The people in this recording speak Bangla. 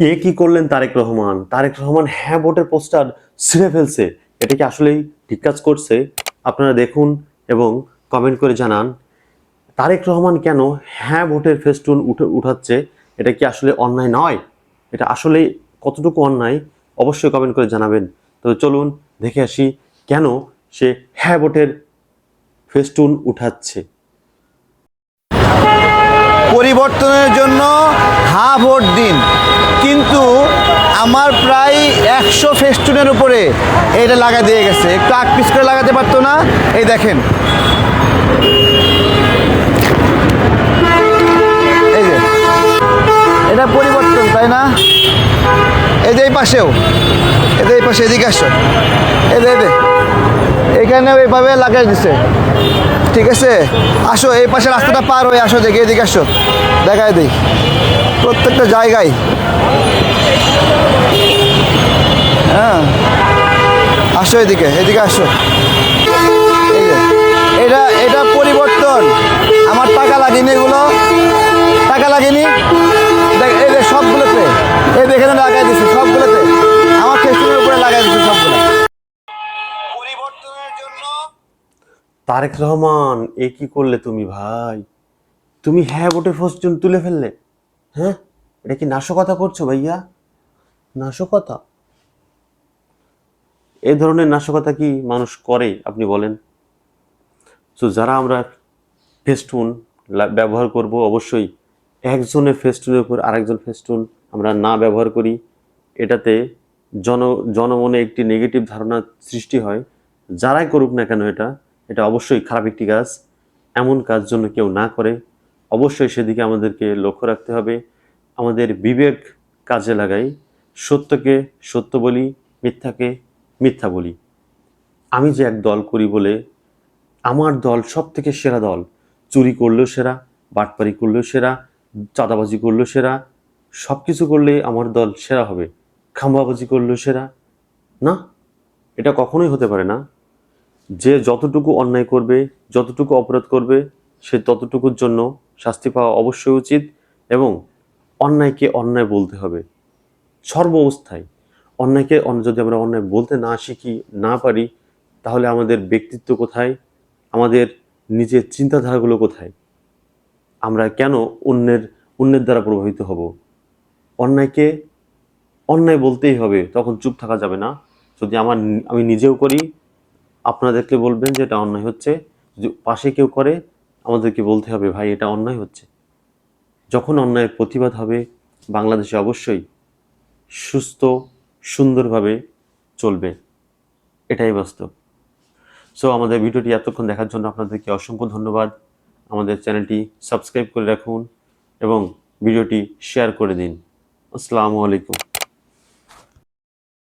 এ কি করলেন তারেক রহমান? তারেক রহমান হ্যাঁ ভোটের পোস্টার ছিঁড়ে ফেলছে। এটা কি আসলেই ঠিক কাজ করছে? আপনারা দেখুন এবং কমেন্ট করে জানান। তারেক রহমান কেন হ্যাঁ ভোটের ফেস্টুন উঠাচ্ছে? এটা কি আসলে অন্যায় নয়? এটা আসলে কতটুকু অন্যায়? অবশ্যই কমেন্ট করে জানাবেন। তো চলুন দেখে আসি কেন সে হ্যাঁ ভোটের ফেস্টুন উঠাচ্ছে। পরিবর্তনের জন্য হ্যাঁ ভোট দিন, কিন্তু আমার প্রায় 100 ফেস্টুনের উপরে এটা লাগা দিয়ে গেছে। একটু আগ পিস করে লাগাতে পারতো না? এই দেখেন, এই যে এটা পরিবর্তন, তাই না? এই যে এই পাশেও, এই পাশে, এদিকে আসো, এই যে এখানেও এইভাবে লাগাই দিছে। ঠিক আছে, আসো এই পাশে রাস্তাটা পার হয়ে আসো, দেখে এদিকে আসো, দেখায় দিই প্রত্যেকটা জায়গায়। হ্যাঁ, আসো এদিকে, এদিকে আসো। এই যে এটা এটা পরিবর্তন। আমার টাকা লাগেনি, এগুলো টাকা লাগেনি। দেখ এই যে সবগুলোতে, এই যে এখানে লাগাই দিচ্ছে সবগুলোতে, আমার ফেস্টুনের উপরে লাগাই দিচ্ছে সবগুলো। পরিবর্তনের জন্য তারেক রহমান, এ কি করলে তুমি ভাই? তুমি হ্যাঁ ভোটের ফেস্টুন তুলে ফেললে? হ্যাঁ, এটা কি নাশকতা করছো ভাইয়া? নাশকতা? এই ধরনের নাশকতা কি মানুষ করে আপনি বলেন? তো যারা আমরা ফেস্টুন ব্যবহার করব, অবশ্যই একজনের ফেস্টুনের উপর আরেকজন ফেস্টুন আমরা না ব্যবহার করি। এটাতে জনমনে একটি নেগেটিভ ধারণা সৃষ্টি হয়। যারাই করুক না কেন এটা এটা অবশ্যই খারাপ একটি কাজ। এমন কাজ জন্য কেউ না করে। অবশ্যই সেদিকে আমাদেরকে লক্ষ্য রাখতে হবে। আমাদের বিবেক কাজে লাগাই, সত্যকে সত্য বলি, মিথ্যাকে মিথ্যা বলি। আমি যে এক দল করি বলে আমার দল সব থেকে সেরা দল, চুরি করলেও সেরা, বাটপারি করলেও সেরা, চাঁদাবাজি করলেও সেরা, সব কিছু করলে আমার দল সেরা হবে, খাম্বাবাজি করলেও সেরা, না, এটা কখনোই হতে পারে না। যে যতটুকু অন্যায় করবে, যতটুকু অপরাধ করবে, সে ততটুকুর জন্য শাস্তি পাওয়া অবশ্যই উচিত। এবং অন্যায়কে অন্যায় বলতে হবে সর্ব অবস্থায়। অন্যায়কে যদি আমরা অন্যায় বলতে না শিখি, না পারি, তাহলে আমাদের ব্যক্তিত্ব কোথায়? আমাদের নিজের চিন্তাধারাগুলো কোথায়? আমরা কেন অন্যের দ্বারা প্রভাবিত হব? অন্যায়কে অন্যায় বলতেই হবে, তখন চুপ থাকা যাবে না। যদি আমি নিজেও করি, আপনাদেরকে বলবেন যে এটা অন্যায় হচ্ছে। যদি পাশে কেউ করে, আমাদেরকে বলতে হবে ভাই এটা অন্যায় হচ্ছে। যখন অন্যায়ের প্রতিবাদ হবে, বাংলাদেশে অবশ্যই সুস্থ সুন্দরভাবে চলবে। এটাই বাস্তব। সো আমাদের ভিডিওটি এতক্ষণ দেখার জন্য আপনাদেরকে অসংখ্য ধন্যবাদ। আমাদের চ্যানেলটি সাবস্ক্রাইব করে রাখুন এবং ভিডিওটি শেয়ার করে দিন। আসসালামু আলাইকুম।